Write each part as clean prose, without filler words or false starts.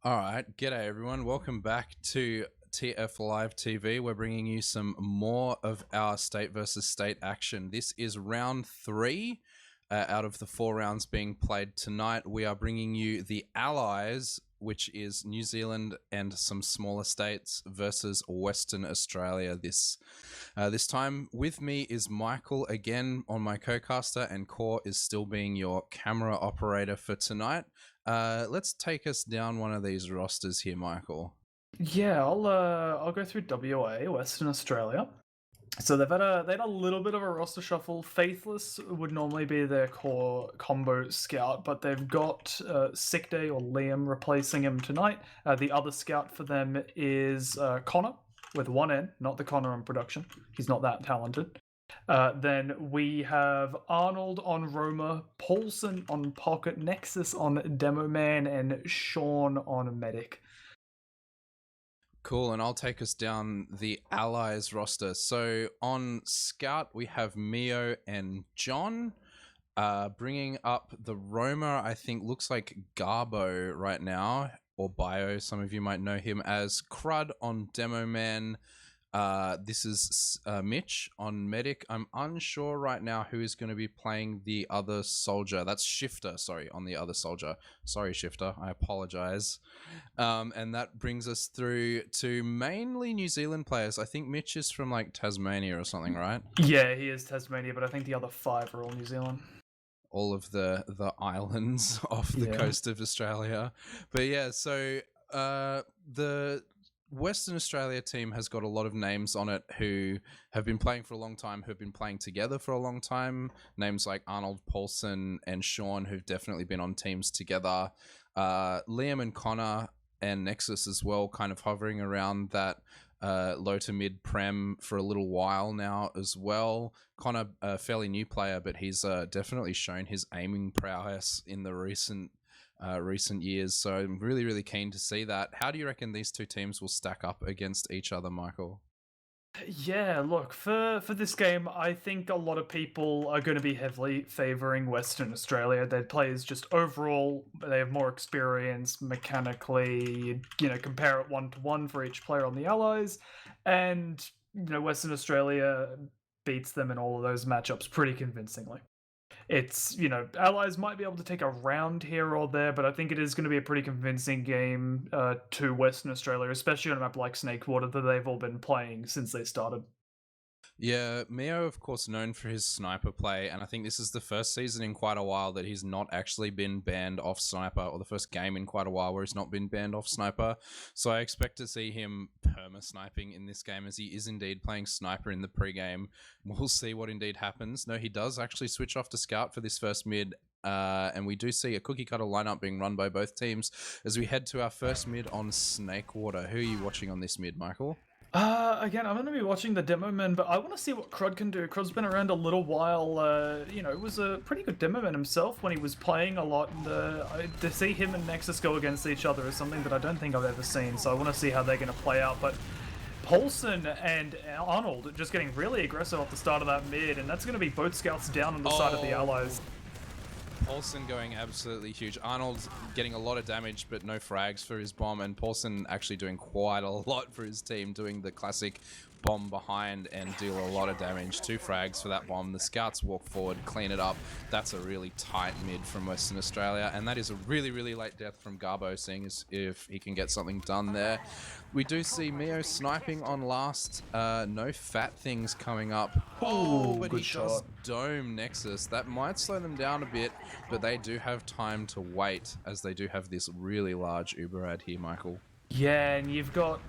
All right, g'day everyone. Welcome back to TF Live TV. We're bringing you some more of our state versus state action. This is round three out of the 4 rounds being played tonight. We are bringing you the Allies, which is New Zealand and some smaller states, versus Western Australia. This time with me is Michael again on my co-caster, and Core is still being your camera operator for tonight. Let's take us down one of these rosters here, Michael. Yeah, I'll go through WA, Western Australia. So they had a little bit of a roster shuffle. Faithless would normally be their core combo scout, but they've got Sick Day or Liam replacing him tonight. The other scout for them is Connor with one N, not the Connor on production. He's not that talented. Then we have Arnold on Roma, Paulson on Pocket, Nexus on Demo Man, and Sean on Medic. Cool, and I'll take us down the Allies roster. So on Scout, we have Mio and John. Bringing up the Roma, I think looks like Garbo right now, or Bio. Some of you might know him as Crud on Demo Man. This is Mitch on Medic. I'm unsure right now who is going to be playing the other soldier. That's Shifter, sorry, on the other soldier. Sorry, Shifter, I apologize. And that brings us through to mainly New Zealand players. I think Mitch is from like Tasmania or something, right? Yeah, he is Tasmania, but I think the other 5 are all New Zealand. All of the islands off the coast of Australia. But yeah, so the Western Australia team has got a lot of names on it who have been playing for a long time, who've been playing together for a long time. Names like Arnold, Paulson, and Sean, who've definitely been on teams together. Liam and Connor and Nexus as well, kind of hovering around that low to mid prem for a little while now as well. Connor, a fairly new player, but he's definitely shown his aiming prowess in the recent years. So I'm really, really keen to see that. How do you reckon these two teams will stack up against each other, Michael? Yeah, look, for this game, I think a lot of people are going to be heavily favouring Western Australia. Their players just overall, they have more experience mechanically, compare it 1-to-1 for each player on the Allies. And, Western Australia beats them in all of those matchups pretty convincingly. It's, Allies might be able to take a round here or there, but I think it is going to be a pretty convincing game to Western Australia, especially on a map like Snakewater that they've all been playing since they started. Yeah, Mio, of course, known for his sniper play, and I think this is the first season in quite a while that he's not actually been banned off sniper, or the first game in quite a while where he's not been banned off sniper. So I expect to see him perma-sniping in this game, as he is indeed playing sniper in the pre-game. We'll see what indeed happens. No, he does actually switch off to scout for this first mid, and we do see a cookie cutter lineup being run by both teams as we head to our first mid on Snakewater. Who are you watching on this mid, Michael? Again, I'm going to be watching the demo man, but I want to see what Crud can do. Crud's been around a little while. It was a pretty good demo man himself when he was playing a lot. And to see him and Nexus go against each other is something that I don't think I've ever seen. So I want to see how they're going to play out. But Paulson and Arnold just getting really aggressive at the start of that mid, and that's going to be both scouts down on the side of the Allies. Paulson going absolutely huge. Arnold getting a lot of damage, but no frags for his bomb, and Paulson actually doing quite a lot for his team, doing the classic bomb behind and deal a lot of damage. 2 frags for that bomb. The scouts walk forward, clean it up. That's a really tight mid from Western Australia, and that is a really, really late death from Garbo, seeing as if he can get something done there. We do see Mio sniping on last. No fat things coming up. Oh, but he does dome Nexus. That might slow them down a bit, but they do have time to wait, as they do have this really large Uber ad here, Michael. Yeah, and you've got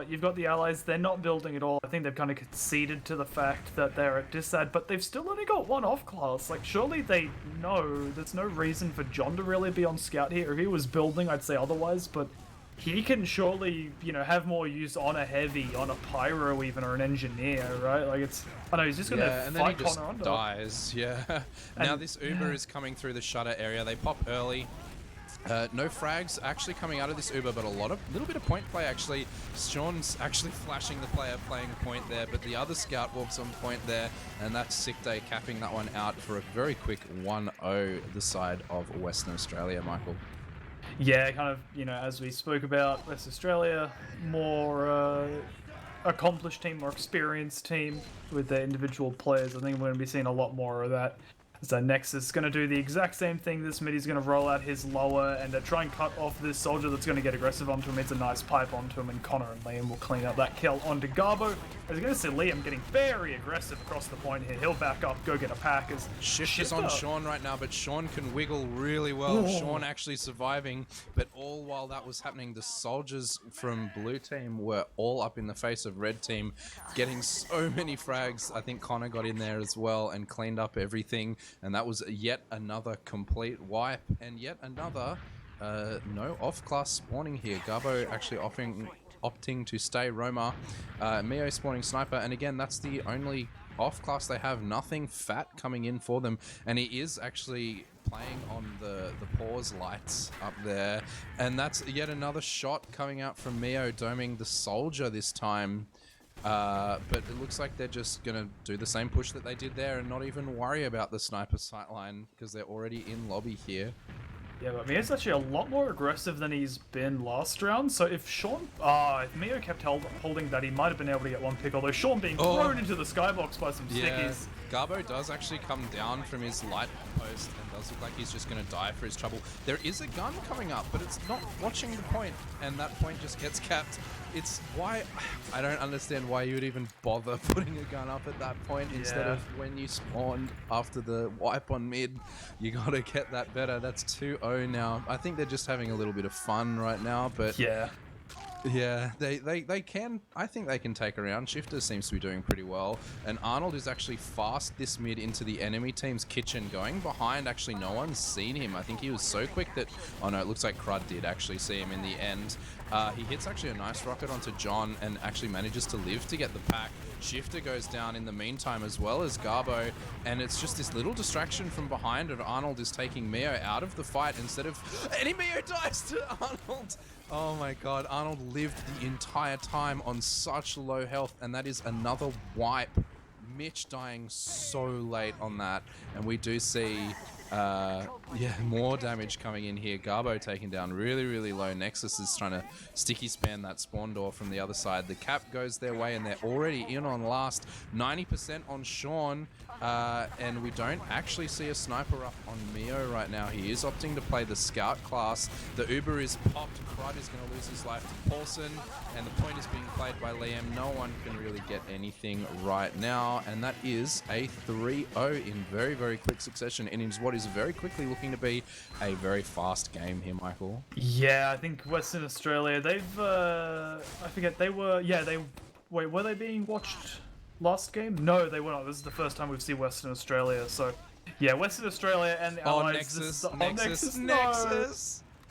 you've got the Allies. They're not building at all. I think they've kind of conceded to the fact that they're at disad, but they've still only got 1 off class. Like, surely they know there's no reason for John to really be on scout here. If he was building, I'd say otherwise, but he can surely, have more use on a heavy, on a pyro even, or an engineer, right? Like, it's, I know, he's just gonna and then he just Connor under. dies. Yeah. Now this Uber is coming through the shutter area. They pop early. No frags actually coming out of this Uber, but a little bit of point play actually. Sean's actually flashing the player playing point there, but the other scout walks on point there, and that's Sick Day capping that one out for a very quick 1-0 the side of Western Australia, Michael. Yeah, kind of, as we spoke about, West Australia, more accomplished team, more experienced team with their individual players. I think we're going to be seeing a lot more of that. So Nexus is going to do the exact same thing. This mid, he's going to roll out his lower and try and cut off this soldier that's going to get aggressive onto him. It's a nice pipe onto him, and Connor and Liam will clean up that kill onto Garbo. As you're going to see Liam getting very aggressive across the point here. He'll back up, go get a pack. As Shift is on Sean right now, but Sean can wiggle really well. Ooh. Sean actually surviving, but all while that was happening, the soldiers from blue team were all up in the face of red team, getting so many frags. I think Connor got in there as well and cleaned up everything, and that was yet another complete wipe, and yet another no off-class spawning here. Garbo actually opting to stay Roma. Mio spawning sniper, and again, that's the only off-class they have. Nothing fat coming in for them, and he is actually playing on the pause lights up there, and that's yet another shot coming out from Mio, doming the soldier this time. But it looks like they're just gonna do the same push that they did there and not even worry about the sniper sightline because they're already in lobby here. Yeah, but Mio's actually a lot more aggressive than he's been last round. So if if Mio kept holding that, he might have been able to get one pick. Although Sean being thrown into the skybox by some stickies. Garbo does actually come down from his light post and does look like he's just going to die for his trouble. There is a gun coming up, but it's not watching the point, and that point just gets capped. It's why I don't understand why you would even bother putting a gun up at that point instead of when you spawned after the wipe on mid. You got to get that better. That's 2-0 now. I think they're just having a little bit of fun right now, but yeah, they can. I think they can take around. Shifter seems to be doing pretty well, and Arnold is actually fast this mid into the enemy team's kitchen, going behind. Actually, no one's seen him. I think he was so quick that. Oh no, it looks like Crud did actually see him in the end. He hits actually a nice rocket onto John and actually manages to live to get the pack. Shifter goes down in the meantime as well as Garbo, and it's just this little distraction from behind, and Arnold is taking Mio out of the fight instead of... And Mio dies to Arnold! Oh my god, Arnold lived the entire time on such low health, and that is another wipe. Mitch dying so late on that, and we do see... more damage coming in here. Garbo taking down really low. Nexus is trying to sticky spam that spawn door from the other side. The cap goes their way, and they're already in on last. 90% on Sean, and we don't actually see a sniper up on Mio right now. He is opting to play the scout class. The Uber is popped. Crud is going to lose his life to Paulson, and the point is being played by Liam. No one can really get anything right now, and that is a 3-0 in very quick succession, and is what is very quickly looking to be a very fast game here, Michael. Yeah, I think Western Australia, they've, I forget, were they being watched last game? No, they were not. This is the first time we've seen Western Australia, so... Yeah, Western Australia and the Allies... Nexus. No.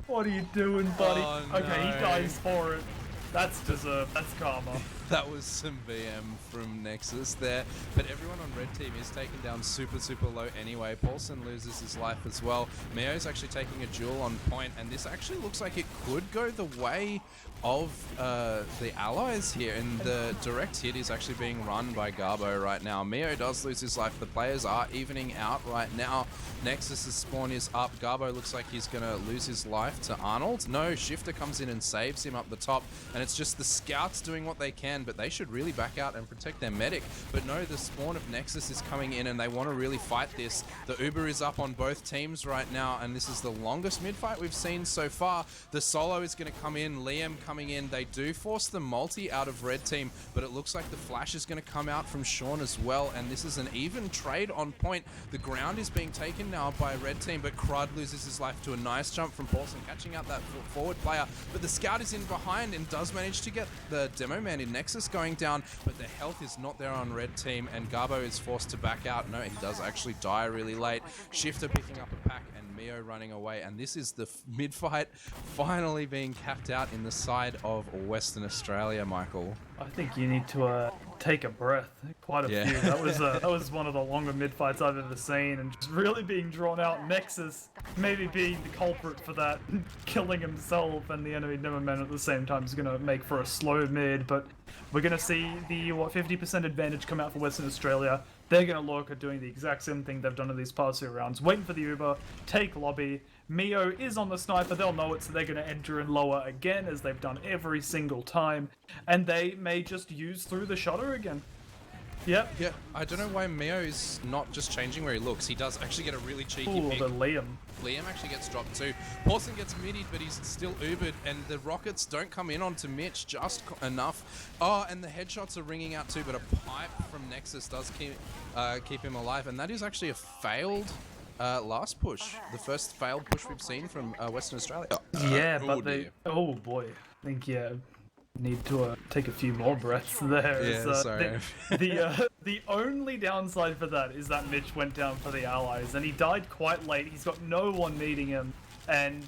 What are you doing, buddy? Oh, no. Okay, he dies for it. That's deserved. That's karma. That was some VM from Nexus there, but everyone on red team is taken down super low anyway. Paulson loses his life as well. Mio's actually taking a duel on point, and this actually looks like it could go the way of the allies here, and the direct hit is actually being run by Garbo right now. Mio does lose his life. The players are evening out right now. Nexus's spawn is up. Garbo looks like he's gonna lose his life to Arnold. No, Shifter comes in and saves him up the top, and it's just the scouts doing what they can, but they should really back out and protect their medic. But no, the spawn of Nexus is coming in, and they want to really fight this. The Uber is up on both teams right now, and this is the longest mid-fight we've seen so far. The solo is going to come in. Liam coming in. They do force the multi out of red team, but it looks like the flash is going to come out from Sean as well, and this is an even trade on point. The ground is being taken now by red team, but Crud loses his life to a nice jump from Paulson, catching out that forward player, but the scout is in behind and does manage to get the demo man in Nexus going down, but the health is not there on red team, and Garbo is forced to back out. No, he does actually die really late. Shifter picking up a pack, and Mio running away, and this is the mid-fight finally being capped out in the side of Western Australia, Michael. I think you need to take a breath. Quite a few. That was one of the longer mid-fights I've ever seen, and just really being drawn out. Nexus maybe being the culprit for that, killing himself and the enemy demo man at the same time is going to make for a slow mid, but we're going to see the 50% advantage come out for Western Australia. they're going to look at doing the exact same thing they've done in these past 2 rounds, waiting for the Uber, take lobby. Mio is on the sniper, they'll know it, so they're going to enter in lower again, as they've done every single time, and they may just use through the shutter again. Yep. Yeah, I don't know why Mio is not just changing where he looks. He does actually get a really cheeky pick. The Liam. Liam actually gets dropped too. Paulson gets midied, but he's still Ubered, and the rockets don't come in onto Mitch just enough. Oh, and the headshots are ringing out too, but a pipe from Nexus does keep him alive, and that is actually a failed last push. The first failed push we've seen from Western Australia. Yeah, but they... Oh boy. I think, need to take a few more breaths there. Yeah, sorry. The only downside for that is that Mitch went down for the allies, and he died quite late. He's got no one needing him, and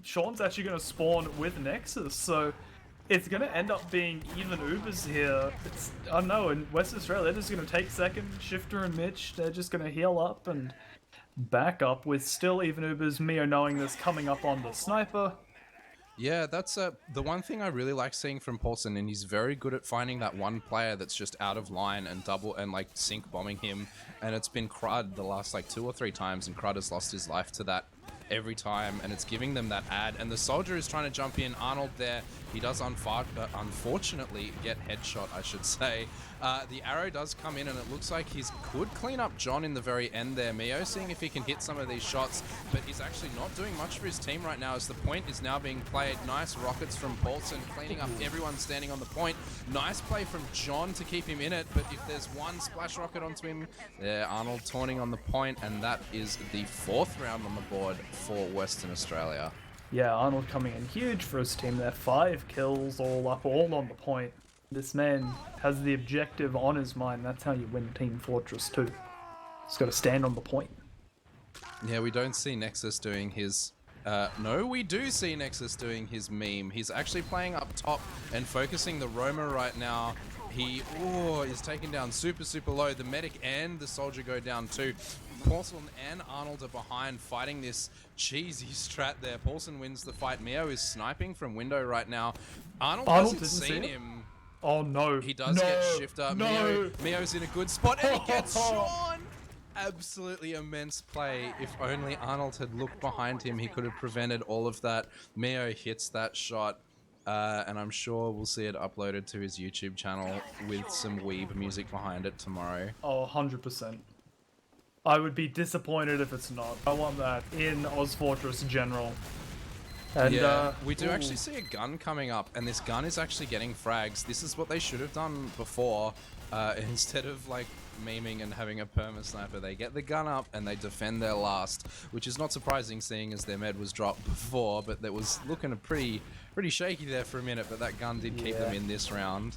Sean's actually going to spawn with Nexus, so it's going to end up being even Ubers here. I don't know, in Western Australia, they're just going to take second. Shifter and Mitch, they're just going to heal up and back up with still even Ubers. Mio knowing this coming up on the sniper. Yeah, that's the one thing I really like seeing from Paulson, and he's very good at finding that one player that's just out of line and like sync bombing him. And it's been Crud the last like 2 or 3 times, and Crud has lost his life to that every time, and it's giving them that ad. And the soldier is trying to jump in. Arnold there, he does unfortunately get headshot, I should say. The arrow does come in, and it looks like he could clean up John in the very end there. Mio seeing if he can hit some of these shots, but he's actually not doing much for his team right now, as the point is now being played. Nice rockets from Paulson, cleaning up everyone standing on the point. Nice play from John to keep him in it, but if there's one splash rocket onto him, there, Arnold taunting on the point, and that is the 4th round on the board for Western Australia. Yeah, Arnold coming in huge for his team there. 5 kills all up, all on the point. This man has the objective on his mind. That's how you win Team Fortress 2. He's got to stand on the point. Yeah, we don't see Nexus doing his... no, we do see Nexus doing his meme. He's actually playing up top and focusing the Roma right now. He is taken down super low. The medic and the soldier go down too. Paulson and Arnold are behind, fighting this cheesy strat there. Paulson wins the fight. Mio is sniping from window right now. Arnold hasn't seen him. Oh no. He does get shifter. No. Mio's in a good spot, and he gets Sean! Absolutely immense play. If only Arnold had looked behind him, he could have prevented all of that. Mio hits that shot. And I'm sure we'll see it uploaded to his YouTube channel with some weeb music behind it tomorrow. Oh, 100%. I would be disappointed if it's not. I want that in ozfortress general. And, yeah, we do actually see a gun coming up, and this gun is actually getting frags. This is what they should have done before. Instead of like memeing and having a perma sniper, they get the gun up and they defend their last, which is not surprising seeing as their med was dropped before, but that was looking pretty shaky there for a minute, but that gun did keep them in this round.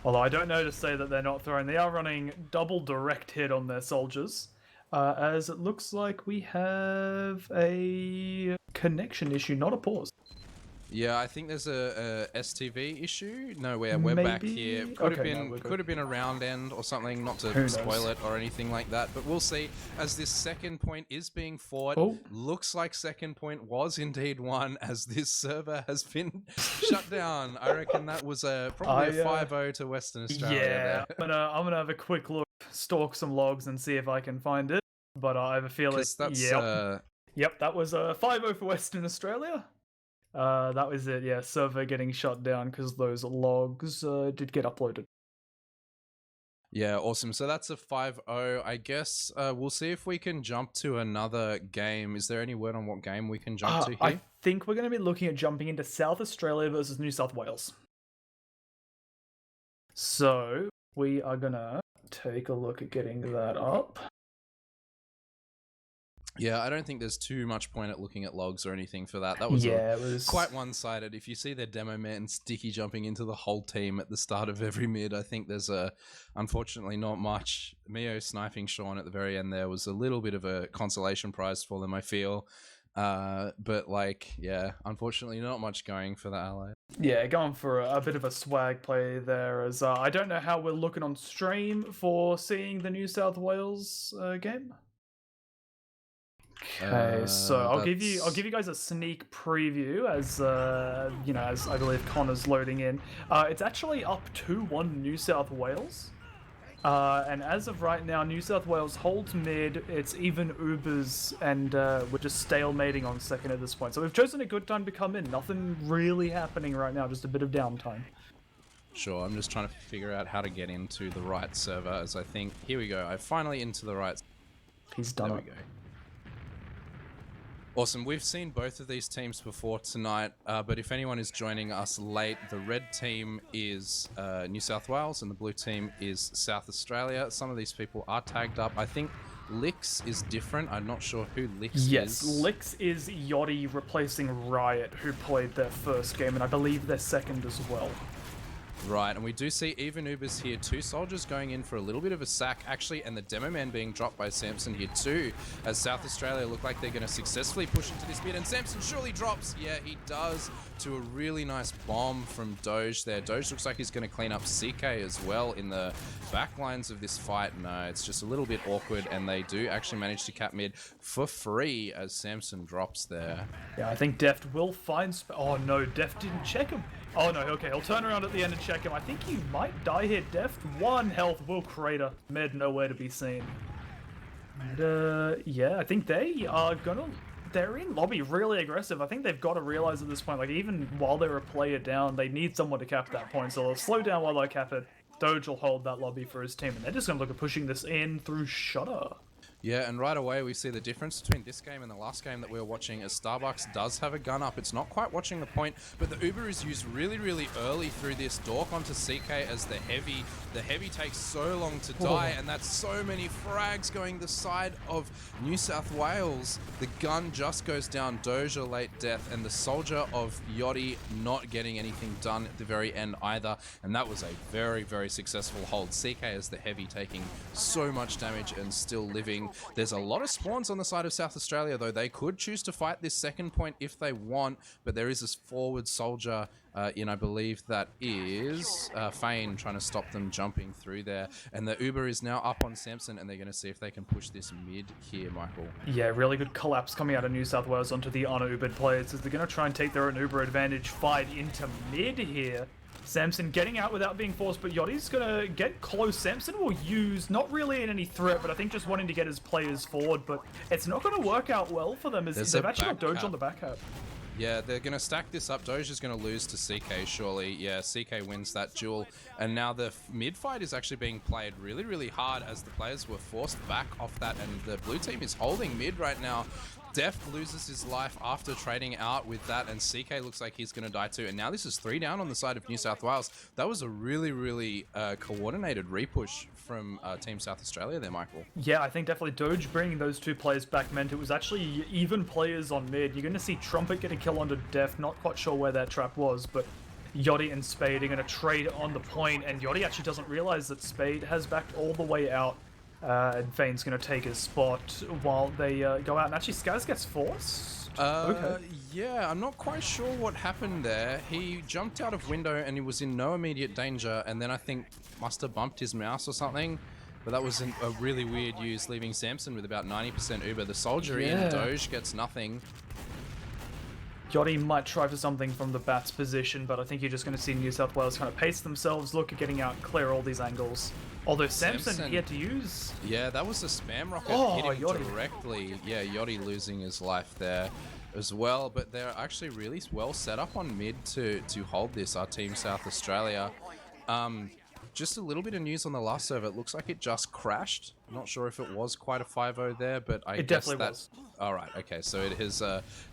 Although I don't know to say that they're not throwing. They are running double direct hit on their soldiers, as it looks like we have a connection issue, not a pause. Yeah, I think there's a STV issue. No, we're back here. Could have been a round end or something, not to spoil it or anything like that, but we'll see. As this second point is being fought, looks like second point was indeed won, as this server has been shut down. I reckon that was probably a 5-0 to Western Australia. Yeah, but I'm gonna have a quick look, stalk some logs, and see if I can find it. But I have a feeling. Yep, that was a 5-0 for Western Australia. That was it, yeah, server getting shut down because those logs did get uploaded. Yeah, awesome. So that's a 5-0. I guess we'll see if we can jump to another game. Is there any word on what game we can jump to here? I think we're going to be looking at jumping into South Australia versus New South Wales. So we are going to take a look at getting that up. Yeah, I don't think there's too much point at looking at logs or anything for that. That was, quite one-sided. If you see their demo man sticky jumping into the whole team at the start of every mid, I think there's unfortunately not much. Mio sniping Sean at the very end there was a little bit of a consolation prize for them, I feel. But unfortunately not much going for the Allied. Yeah, going for a bit of a swag play there, as I don't know how we're looking on stream for seeing the New South Wales game. Okay, so I'll give you guys a sneak preview as as I believe Connor's loading in. It's actually up 2-1 New South Wales. And as of right now, New South Wales holds mid. It's even Ubers, and we're just stalemating on second at this point. So we've chosen a good time to come in. Nothing really happening right now, just a bit of downtime. Sure, I'm just trying to figure out how to get into the right server, as I think... Here we go, I'm finally into the right... He's done There we go. Awesome. We've seen both of these teams before tonight, but if anyone is joining us late, the red team is New South Wales and the blue team is South Australia. Some of these people are tagged up. I think Lix is different. I'm not sure who Lix is. Yes, Lix is Yachty replacing Riot, who played their first game, and I believe their second as well. Right, and we do see even Ubers here, 2 soldiers going in for a little bit of a sack, actually, and the Demo Man being dropped by Samson here too, as South Australia look like they're going to successfully push into this mid, and Samson surely drops. Yeah, he does, to a really nice bomb from Doge there. Doge looks like he's going to clean up CK as well in the back lines of this fight. No, it's just a little bit awkward, and they do actually manage to cap mid for free as Samson drops there. Yeah, I think Deft will find... Oh no, Deft didn't check him. Oh no, okay, he'll turn around at the end and check him. I think he might die here. Deft, 1 health, will crater. Med nowhere to be seen. And, yeah, I think they are gonna... They're in lobby really aggressive. I think they've got to realize at this point, like, even while they're a player down, they need someone to cap that point. So they'll slow down while they cap it. Doge will hold that lobby for his team, and they're just gonna look at pushing this in through Shutter. Yeah, and right away we see the difference between this game and the last game that we were watching, as Starbucks does have a gun up. It's not quite watching the point, but the Uber is used really, really early through this. Dork onto CK as the heavy takes so long to die, and that's so many frags going the side of New South Wales. The gun just goes down. Doge a late death, and the soldier of Yachty not getting anything done at the very end either, and that was a very, very successful hold. CK as the heavy taking so much damage and still living. There's a lot of spawns on the side of South Australia, though. They could choose to fight this second point if they want, but there is this forward soldier in, I believe that is Fane, trying to stop them jumping through there. And the Uber is now up on Samson, and they're going to see if they can push this mid here, Michael. Yeah, really good collapse coming out of New South Wales onto the unubered players, as they're going to try and take their own Uber advantage fight into mid here. Samson getting out without being forced, but Yachty's gonna get close. Samson will use, not really in any threat, but I think just wanting to get his players forward, but it's not gonna work out well for them, as they've actually got Doge on the back cap. Yeah, they're going to stack this up. Doge is going to lose to CK, surely. Yeah, CK wins that duel. And now the mid fight is actually being played really, really hard, as the players were forced back off that, and the blue team is holding mid right now. Deft loses his life after trading out with that, and CK looks like he's going to die too. And now this is 3 down on the side of New South Wales. That was a really, really coordinated repush from Team South Australia there, Michael. Yeah, I think definitely Doge bringing those 2 players back meant it was actually even players on mid. You're going to see Trumpet get a kill onto Deft. Not quite sure where that trap was, but Yachty and Spade are going to trade on the point, and Yachty actually doesn't realize that Spade has backed all the way out. And Fane's going to take his spot while they go out. And actually, Skaz gets forced? Okay. Yeah, I'm not quite sure what happened there. He jumped out of window and he was in no immediate danger. And then I think must have bumped his mouse or something. But that was a really weird use, leaving Samson with about 90% Uber. The soldier in Doge gets nothing. Yachty might try for something from the Bats position, but I think you're just going to see New South Wales kind of pace themselves, look at getting out, clear all these angles. Although Samson he had to use... Yeah, that was a spam rocket hitting directly. Yeah, Yachty losing his life there as well. But they're actually really well set up on mid to hold this, our Team South Australia. Just a little bit of news on the last server. It looks like it just crashed. I'm not sure if it was quite a 5-0 there, but I guess definitely was. All right, okay, so it has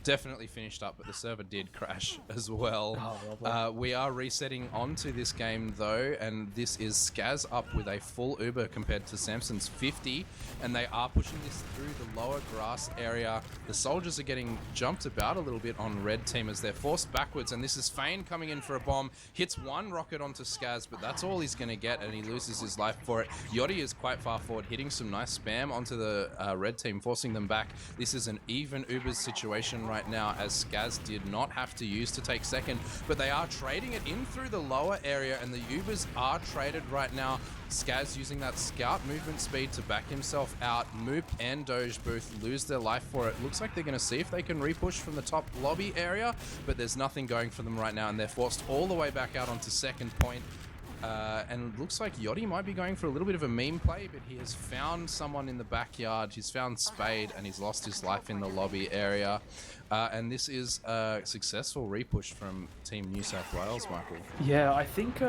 definitely finished up, but the server did crash as well. Oh, we are resetting onto this game, though, and this is Skaz up with a full Uber compared to Samson's 50, and they are pushing this through the lower grass area. The soldiers are getting jumped about a little bit on red team as they're forced backwards, and this is Fane coming in for a bomb, hits 1 rocket onto Skaz, but that's all he's going to get, and he loses his life for it. Yachty is quite far forward, hitting some nice spam onto the red team, forcing them back. This is an even Ubers situation right now, as Skaz did not have to use to take second, but they are trading it in through the lower area, and the Ubers are traded right now. Skaz using that scout movement speed to back himself out. Moop and Doge both lose their life for it. Looks like they're going to see if they can repush from the top lobby area, but there's nothing going for them right now, and they're forced all the way back out onto second point. And it looks like Yachty might be going for a little bit of a meme play, but he has found someone in the backyard. He's found Spade, and he's lost his life in the lobby area. And this is a successful repush from Team New South Wales, Michael. Yeah, I think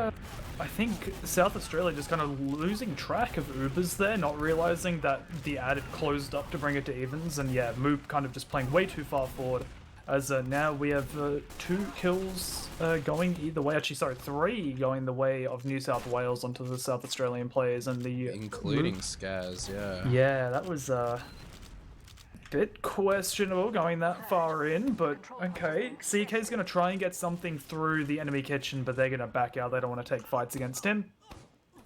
South Australia just kind of losing track of Ubers there, not realizing that the ad had closed up to bring it to evens, and yeah, Moop kind of just playing way too far forward. As now we have 2 kills going either way. Actually, sorry, 3 going the way of New South Wales onto the South Australian players, and the including Skaz, yeah. Yeah, that was bit questionable going that far in, but okay. CK's going to try and get something through the enemy kitchen, but they're going to back out. They don't want to take fights against him.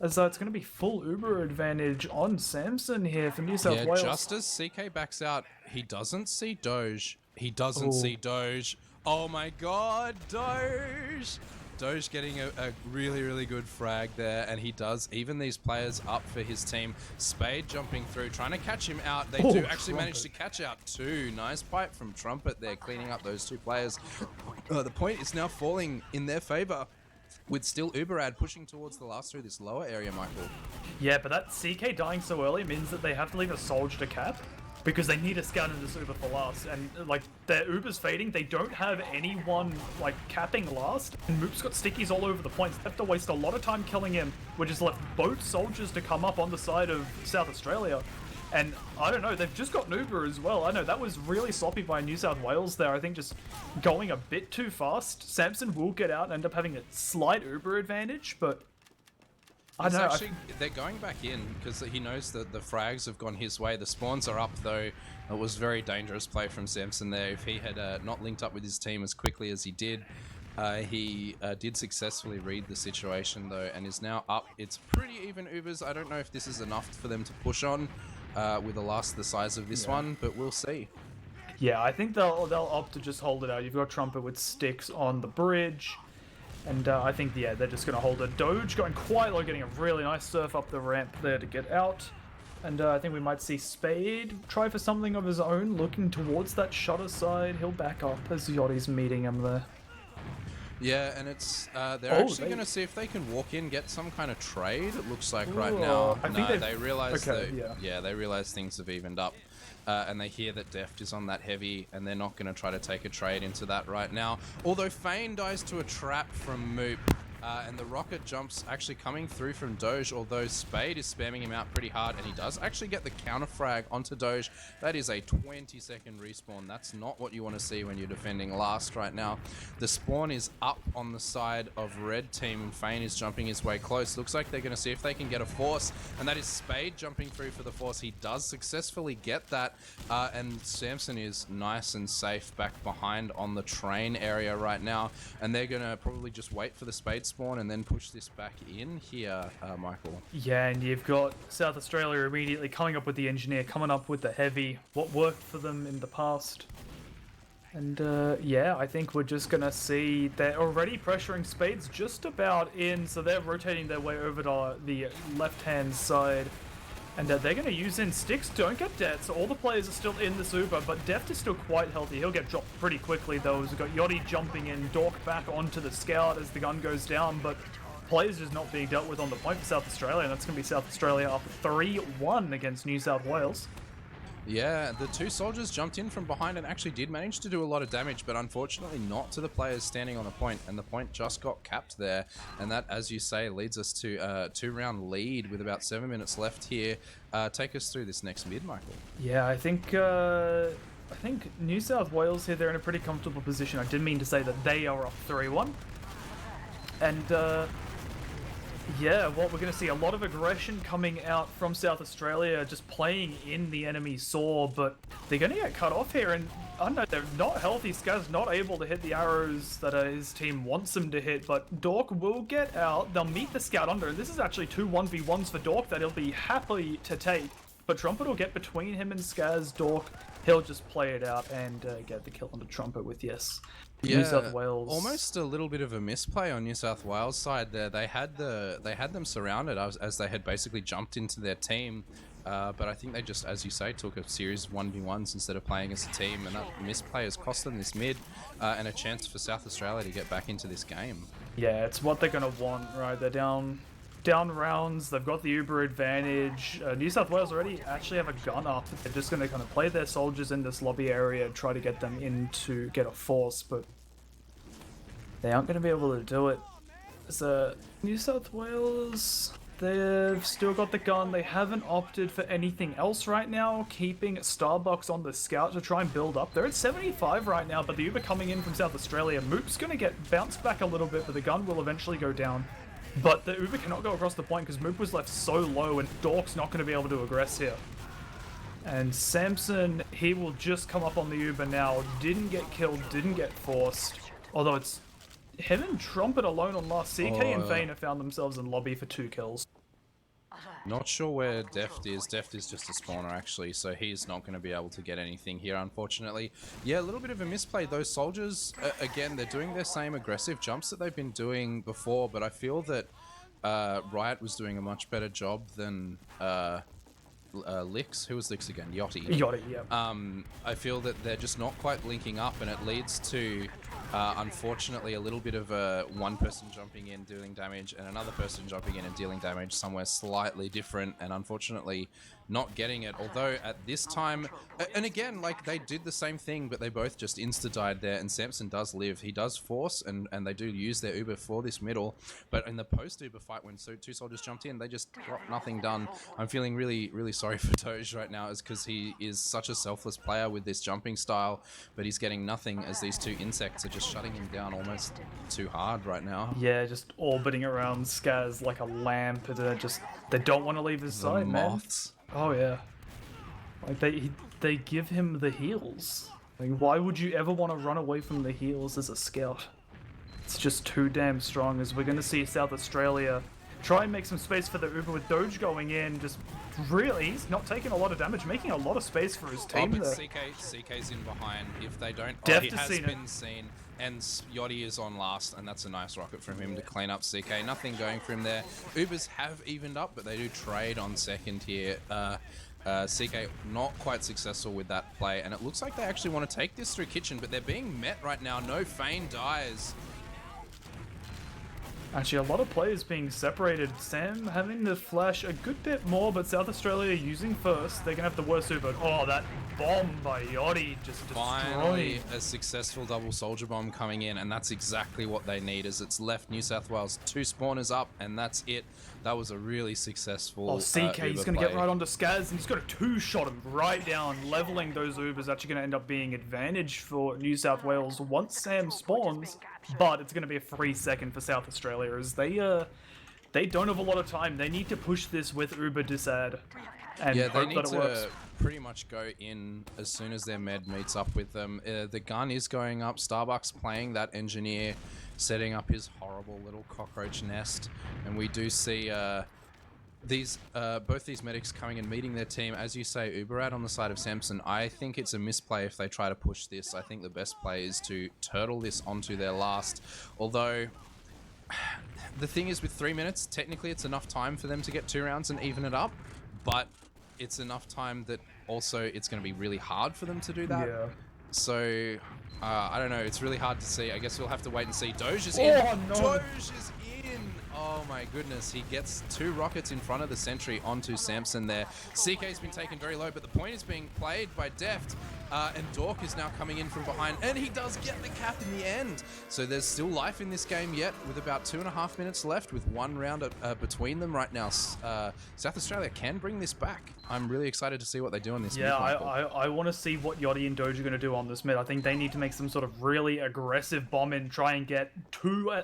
As it's going to be full Uber advantage on Samson here for New South Wales. Just as CK backs out, he doesn't see Doge. He doesn't see Doge. Oh my god, Doge! Doge getting a really, really good frag there, and he does even these players up for his team. Spade jumping through, trying to catch him out. They do actually manage to catch out 2. Nice pipe from Trumpet there, cleaning up those 2 players. The point is now falling in their favor, with still Uberad pushing towards the last through this lower area, Michael. Yeah, but that CK dying so early means that they have to leave a soldier to cap, because they need a scout in this Uber for last, and like their Uber's fading, they don't have anyone like capping last, and Moop's got stickies all over the points. They have to waste a lot of time killing him, which has left both soldiers to come up on the side of South Australia. And I don't know, they've just got an Uber as well. I know that was really sloppy by New South Wales there. I think just going a bit too fast. Samson will get out and end up having a slight Uber advantage, but I don't know. They're going back in because he knows that the frags have gone his way. The spawns are up, though. It was very dangerous play from Samson there. If he had not linked up with his team as quickly as he did, he did successfully read the situation, though, and is now up. It's pretty even Ubers. I don't know if this is enough for them to push on with a last the size of this one, but we'll see. Yeah, I think they'll opt to just hold it out. You've got Trumpet with sticks on the bridge. And I think, yeah, they're just going to hold it. Doge going quite low, getting a really nice surf up the ramp there to get out. And I think we might see Spade try for something of his own, looking towards that shutter side. He'll back up as Yachty's meeting him there. Yeah, and it's they're actually going to see if they can walk in, get some kind of trade, it looks like right now. No, they realize they realize things have evened up. And they hear that Deft is on that heavy, and they're not going to try to take a trade into that right now. Although Fane dies to a trap from Moop, and the rocket jumps actually coming through from Doge, although Spade is spamming him out pretty hard, and he does actually get the counter frag onto Doge. That is a 20-second respawn. That's not what you want to see when you're defending last right now. The spawn is up on the side of Red Team, and Fane is jumping his way close. Looks like they're going to see if they can get a force, and that is Spade jumping through for the force. He does successfully get that, and Samson is nice and safe back behind on the train area right now, and they're going to probably just wait for the Spade spawn and then push this back in here, Michael. Yeah, and you've got South Australia immediately coming up with the engineer, coming up with the heavy, what worked for them in the past. And yeah, I think we're just going to see they're already pressuring Spades just about in, so they're rotating their way over to the left-hand side. And they're going to use in sticks, don't get dead, so all the players are still in this Uber, but Deft is still quite healthy. He'll get dropped pretty quickly though, as we've got Yachty jumping in, Dork back onto the scout as the gun goes down, but players just not being dealt with on the point for South Australia, and that's going to be South Australia up 3-1 against New South Wales. Yeah, the 2 soldiers jumped in from behind and actually did manage to do a lot of damage, but unfortunately not to the players standing on the point, and the point just got capped there. And that, as you say, leads us to a 2-round lead with about 7 minutes left here. Take us through this next mid, Michael. Yeah, I think New South Wales here, they're in a pretty comfortable position. I didn't mean to say that they are up 3-1. And yeah, what we're going to see a lot of aggression coming out from South Australia, just playing in the enemy saw, but they're going to get cut off here, and I don't know, they're not healthy. Skaz not able to hit the arrows that his team wants him to hit, but Dork will get out. They'll meet the scout under, and this is actually 2 1v1s for Dork that he'll be happy to take, but Trumpet will get between him and Skaz. Dork, he'll just play it out and get the kill on the Trumpet with yes. Yeah, New South Wales. Almost a little bit of a misplay on New South Wales side there. They had them surrounded as they had basically jumped into their team, but I think they just, as you say, took a series of 1v1s instead of playing as a team, and that misplay has cost them this mid and a chance for South Australia to get back into this game. Yeah, it's what they're gonna want, right? They're down rounds. They've got the Uber advantage. New South Wales already actually have a gun up. They're just gonna kind of play their soldiers in this lobby area and try to get them in to get a force, but they aren't gonna be able to do it. So New South Wales, they've still got the gun. They haven't opted for anything else right now, keeping Starbucks on the scout to try and build up. They're at 75 right now, but the Uber coming in from South Australia. Moop's going to get bounced back a little bit, but the gun will eventually go down. But the Uber cannot go across the point because Moop was left so low, and Dork's not going to be able to aggress here. And Samson, he will just come up on the Uber now. Didn't get killed, didn't get forced. Although it's him and Trumpet alone on last. CK and Vayne have found themselves in lobby for 2 kills. Not sure where Deft is. Deft is just a spawner, actually, so he's not going to be able to get anything here, unfortunately. Yeah, a little bit of a misplay. Those soldiers, again, they're doing their same aggressive jumps that they've been doing before, but I feel that Riot was doing a much better job than Lix. Who was Lix again? Yachty. Yachty, yeah. I feel that they're just not quite linking up, and it leads to, unfortunately, a little bit of one person jumping in, dealing damage, and another person jumping in and dealing damage somewhere slightly different, and unfortunately not getting it. Although at this time, and again, like, they did the same thing, but they both just insta-died there, and Samson does live. He does force, and they do use their Uber for this middle, but in the post-Uber fight, when 2 soldiers jumped in, they just got nothing done. I'm feeling really, really sorry for Doge right now, is because he is such a selfless player with this jumping style, but he's getting nothing as these 2 insects are just shutting him down almost too hard right now. Yeah, just orbiting around Skaz like a lamp. They don't want to leave his side, moths. man. Oh yeah, like they give him the heals. Like, why would you ever want to run away from the heals as a scout? It's just too damn strong. As we're gonna see South Australia try and make some space for the Uber with Doge going in. Just really, he's not taking a lot of damage, making a lot of space for his team. But CK's in behind. If they don't, Deft he has been seen. And Yachty is on last, and that's a nice rocket from him to clean up CK. Nothing going for him there. Ubers have evened up, but they do trade on second here. CK not quite successful with that play, and it looks like they actually want to take this through kitchen, but they're being met right now. No Feign dies. Actually, a lot of players being separated. Sam having to flash a good bit more, but South Australia using first. They're going to have the worst Uber. Oh, that bomb by Yachty just finally a successful double soldier bomb coming in, and that's exactly what they need, as it's left New South Wales 2 spawners up, and that's it. That was a really successful CK, he's going to get right onto Skaz, and he's got a 2-shot him right down, leveling those Ubers. Actually going to end up being advantage for New South Wales once Sam spawns, but it's going to be a free second for South Australia, as they don't have a lot of time. They need to push this with Uber disad, and yeah, they hope need that it works. to pretty much go in as soon as their med meets up with them. The gun is going up. Starbucks playing that engineer, setting up his horrible little cockroach nest, and we do see both these medics coming and meeting their team. As you say, Uberad on the side of Samson. I think it's a misplay if they try to push this. I think the best play is to turtle this onto their last, although the thing is, with 3 minutes, technically it's enough time for them to get 2 rounds and even it up, but it's enough time that also it's going to be really hard for them to do that. Yeah. So, I don't know. It's really hard to see. I guess we'll have to wait and see. Doge is in. Oh, no. Doge is in. Oh my goodness. He gets 2 rockets in front of the sentry onto Samson there. CK's been taken very low, but the point is being played by Deft. And Dork is now coming in from behind, and he does get the cap in the end. So there's still life in this game yet, with about 2.5 minutes left, with 1 round between them right now. South Australia can bring this back. I'm really excited to see what they do on this mid. Yeah, I want to see what Yachty and Doge are going to do on this mid. I think they need to make some sort of really aggressive bomb and try and get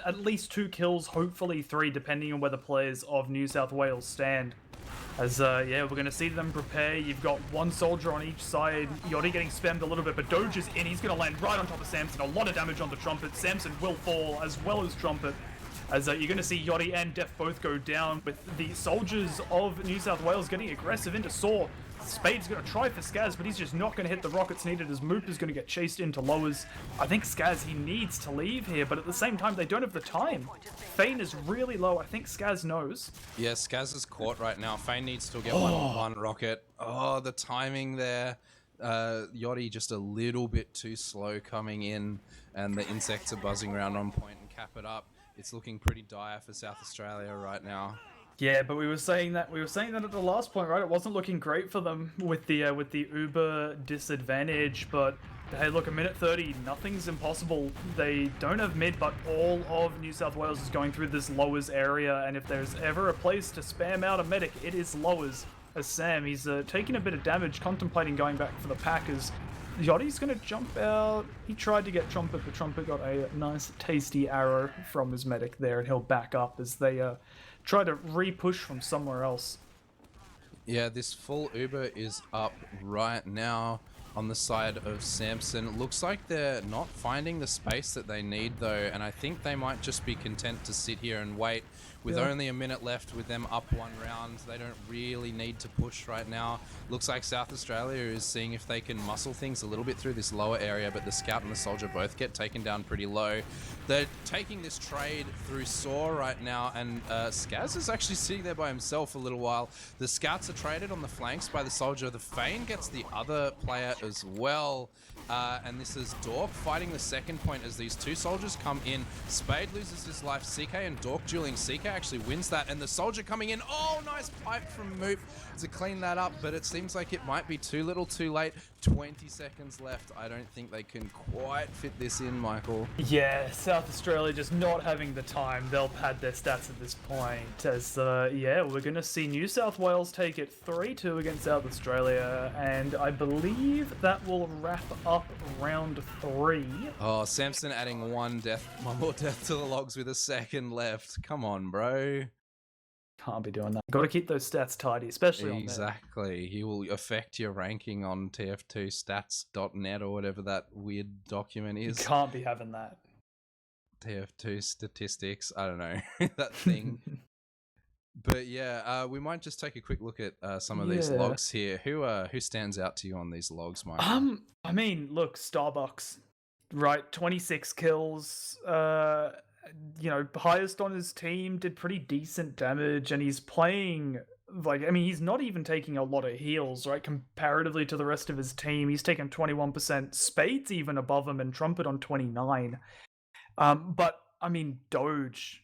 at least 2 kills, hopefully 3, depending on where the players of New South Wales stand. As, yeah, we're going to see them prepare. You've got 1 soldier on each side. Yachty getting spammed a little bit, but Doge is in. He's going to land right on top of Samson. A lot of damage on the Trumpet. Samson will fall, as well as Trumpet. As you're going to see Yachty and Def both go down, with the soldiers of New South Wales getting aggressive into Saw. Spade's going to try for Skaz, but he's just not going to hit the rockets needed, as Moop is going to get chased into lowers. I think Skaz, he needs to leave here, but at the same time, they don't have the time. Feign is really low. I think Skaz knows. Yeah, Skaz is caught right now. Feign needs to get one rocket. Oh, the timing there. Yachty just a little bit too slow coming in, and the insects are buzzing around on point and cap it up. it's looking pretty dire for South Australia right now. Yeah, but we were saying that at the last point, right? It wasn't looking great for them with the Uber disadvantage. But hey, look, a minute 30, nothing's impossible. They don't have mid, but all of New South Wales is going through this lowers area, and if there's ever a place to spam out a medic, it is lowers. As Sam, he's taking a bit of damage, contemplating going back for the Packers. Yachty's going to jump out. He tried to get Trumpet, but Trumpet got a nice, tasty arrow from his medic there, and he'll back up as they try to re-push from somewhere else. Yeah, this full Uber is up right now on the side of Samson. Looks like they're not finding the space that they need, though, and I think they might just be content to sit here and wait. With only a minute left, with them up one round, they don't really need to push right now. Looks like South Australia is seeing if they can muscle things a little bit through this lower area, but the Scout and the Soldier both get taken down pretty low. They're taking this trade through Saw right now, and Skaz is actually sitting there by himself a little while. The Scouts are traded on the flanks by the Soldier. The Fane gets the other player as well. And this is Dork fighting the second point as these two soldiers come in. Spade loses his life. CK and Dork dueling. CK actually wins that, and the Soldier coming in. Oh, nice pipe from Moop to clean that up, but it seems like it might be too little too late. 20 seconds left. I don't think they can quite fit this in, Michael. Yeah, South Australia just not having the time. They'll pad their stats at this point. As yeah, we're going to see New South Wales take it 3-2 against South Australia, and I believe that will wrap up round 3. Oh, Samson adding one more death to the logs with a second left. Come on, bro. Can't be doing that. Got to keep those stats tidy, especially on Exactly. He will affect your ranking on tf2stats.net or whatever that weird document is. You can't be having that. TF2 statistics. I don't know. That thing. But yeah, we might just take a quick look at some of these logs here. Who stands out to you on these logs, Mike? I mean, look, Starbucks, right? 26 kills. You know, highest on his team, did pretty decent damage, and he's playing like, I mean, he's not even taking a lot of heals, right? Comparatively to the rest of his team, he's taken 21%. Spade's even above him, and Trumpet on 29. But I mean, Doge,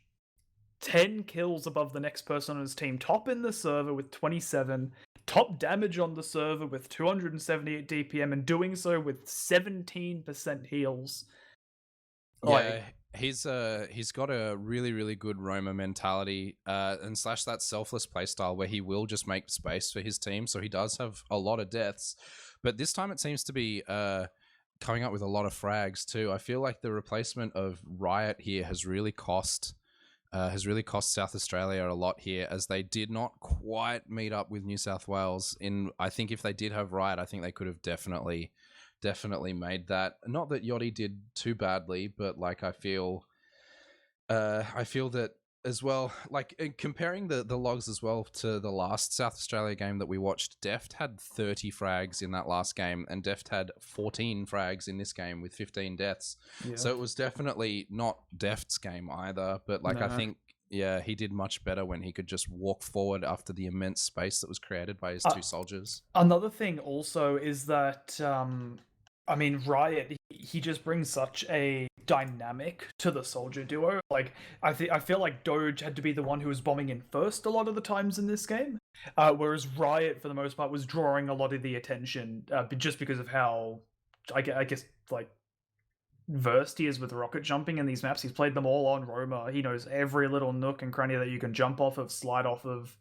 10 kills above the next person on his team, top in the server with 27, top damage on the server with 278 DPM, and doing so with 17% heals. Yeah, he's got a really, really good roamer mentality, and slash that selfless playstyle where he will just make space for his team. So he does have a lot of deaths, but this time it seems to be coming up with a lot of frags too. I feel like the replacement of Riot here has really cost South Australia a lot here, as they did not quite meet up with New South Wales. I think if they did have Riot, I think they could have definitely made that. Not that Yachty did too badly, but like I feel that as well, like comparing the logs as well to the last South Australia game that we watched, Deft had 30 frags in that last game, and Deft had 14 frags in this game with 15 deaths. Yeah. So it was definitely not Deft's game either, but like, no. I think, yeah, he did much better when he could just walk forward after the immense space that was created by his two soldiers. Another thing also is that, I mean, Riot, he just brings such a dynamic to the soldier duo. Like, I feel like Doge had to be the one who was bombing in first a lot of the times in this game, whereas Riot, for the most part, was drawing a lot of the attention, just because of how, I guess, like, versed he is with rocket jumping in these maps. He's played them all on Roma. He knows every little nook and cranny that you can jump off of, slide off of.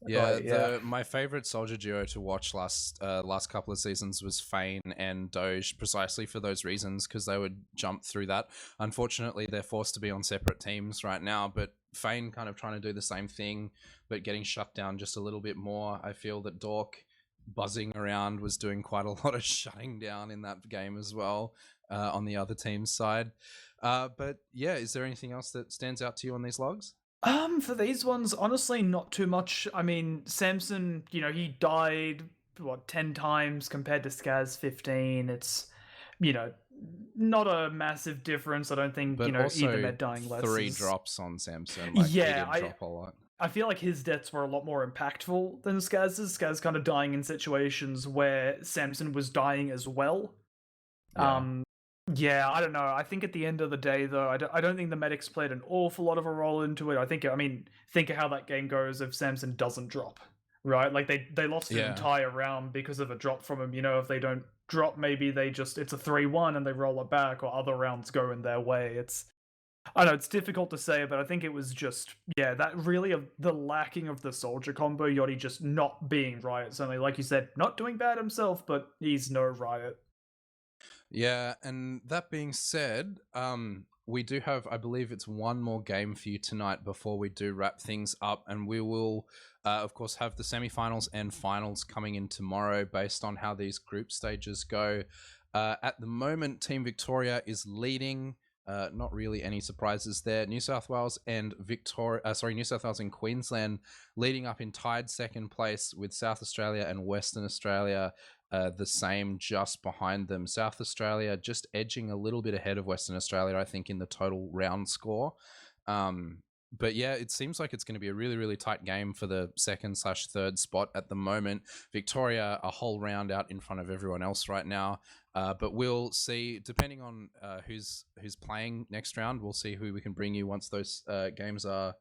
Yeah, my favorite soldier duo to watch last couple of seasons was Fane and Doge, precisely for those reasons, because they would jump through that. Unfortunately, they're forced to be on separate teams right now, but Fane kind of trying to do the same thing, but getting shut down just a little bit more. I feel that Dork buzzing around was doing quite a lot of shutting down in that game as well, on the other team's side. But yeah, is there anything else that stands out to you on these logs? For these ones, honestly, not too much. I mean, Samson, you know, he died, 10 times compared to Skaz 15. It's, you know, not a massive difference. I don't think, but either med dying less. 3 drops on Samson. Like, yeah, he did drop a lot. I feel like his deaths were a lot more impactful than Skaz's. Skaz kind of dying in situations where Samson was dying as well. Yeah. Yeah, I don't know. I think at the end of the day, though, I don't think the medics played an awful lot of a role into it. I mean, think of how that game goes if Samson doesn't drop, right? Like they lost an Yeah. entire round because of a drop from him. You know, if they don't drop, maybe it's a 3-1 and they roll it back, or other rounds go in their way. I don't know, it's difficult to say, but I think it was just, yeah, that really of the lacking of the soldier combo, Yachty just not being Riot. Certainly, like you said, not doing bad himself, but he's no Riot. Yeah, and that being said, we do have, I believe it's one more game for you tonight before we do wrap things up, and we will, of course, have the semifinals and finals coming in tomorrow based on how these group stages go. At the moment, Team Victoria is leading. Not really any surprises there. New South Wales and New South Wales and Queensland leading up in tied second place with South Australia and Western Australia the same just behind them. South Australia just edging a little bit ahead of Western Australia, I think, in the total round score. But yeah, it seems like it's going to be a really, really tight game for the second/third spot at the moment. Victoria a whole round out in front of everyone else right now. But we'll see, depending on who's playing next round, we'll see who we can bring you once those games are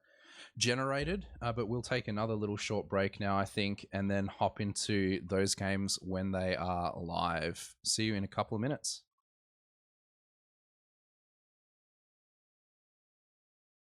generated. But we'll take another little short break now, I think, and then hop into those games when they are live. See you in a couple of minutes.